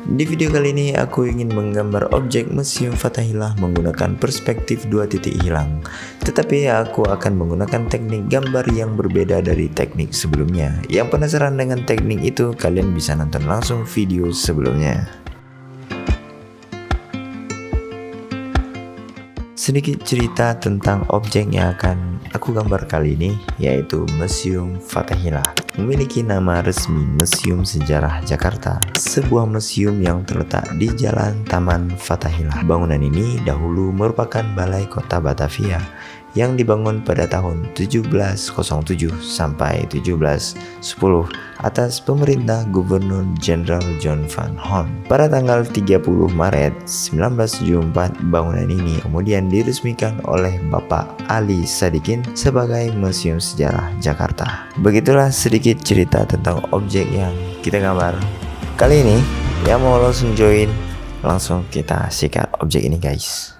Di video kali ini aku ingin menggambar objek Museum Fatahillah menggunakan perspektif 2 titik hilang. Tetapi aku akan menggunakan teknik gambar yang berbeda dari teknik sebelumnya. Yang penasaran dengan teknik itu, kalian bisa nonton langsung video sebelumnya. Sedikit cerita tentang objek yang akan aku gambar kali ini, yaitu Museum Fatahillah. Memiliki nama resmi Museum Sejarah Jakarta, sebuah museum yang terletak di Jalan Taman Fatahillah. Bangunan ini dahulu merupakan balai kota Batavia yang dibangun pada tahun 1707 sampai 1710 atas pemerintah Gubernur Jenderal John Van Horn. Pada tanggal 30 Maret 1974, bangunan ini kemudian diresmikan oleh Bapak Ali Sadikin sebagai Museum Sejarah Jakarta. Begitulah sedikit cerita tentang objek yang kita gambar. Kali ini, yang mau langsung join, langsung kita sikat objek ini guys.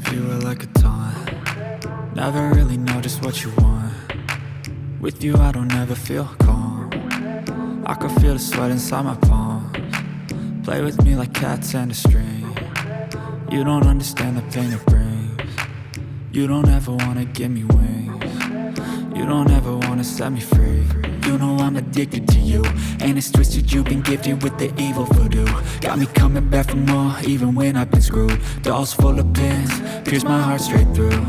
of you are like a taunt. Never really know just what you want. With you I don't ever feel calm. I can feel the sweat inside my palms. Play with me like cats and a string. You don't understand the pain it brings. You don't ever wanna give me wings. You don't ever wanna set me free. You know I'm addicted to you, and it's twisted, you've been gifted with the evil voodoo. Got me coming back for more, even when I've been screwed. Dolls full of pins, pierce my heart straight through.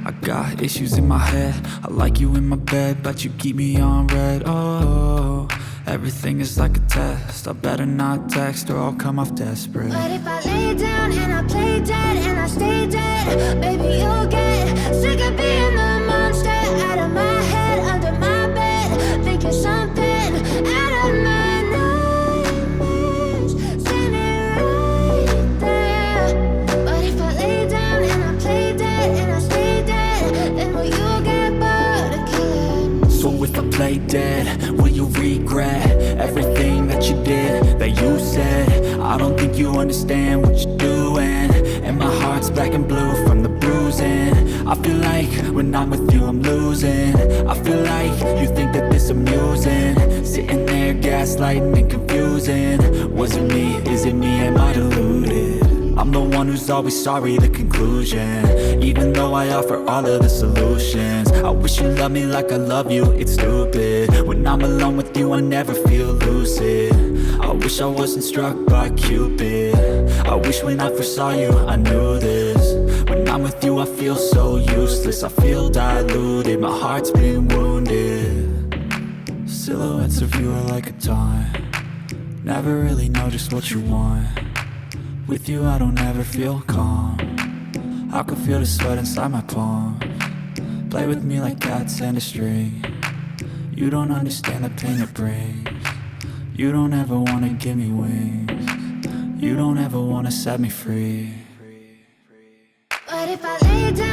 I got issues in my head, I like you in my bed, but you keep me on red. Oh, everything is like a test, I better not text or I'll come off desperate. But if I lay down and I play dead and I stay dead, baby you'll get sick of being the monster out of my head, under my bed, thinking something out of my nightmares, standing right there. But if I lay down and I play dead and I stay dead, then will you get bored of killing me? So if I play dead, will you regret everything that you did, that you said? I don't think you understand what you're doing, and my heart's black and blue from the bruising. I feel like when I'm with you I'm losing. I feel like you think that this amusing, sitting there gaslighting and confusing. Was it me? Is it me? Am I deluded? I'm the one who's always sorry, the conclusion, even though I offer all of the solutions. I wish you loved me like I love you, it's stupid. When I'm alone with you I never feel lucid. I wish I wasn't struck by Cupid. I wish when I first saw you I knew this. When I'm with you I feel so useless, I feel diluted, my heart's been wounded. Silhouettes of you are like a taunt. Never really know just what you want. With you I don't ever feel calm. I can feel the sweat inside my palms. Play with me like cats and a string. You don't understand the pain it brings. You don't ever wanna give me wings. You don't ever wanna set me free. But if I lay down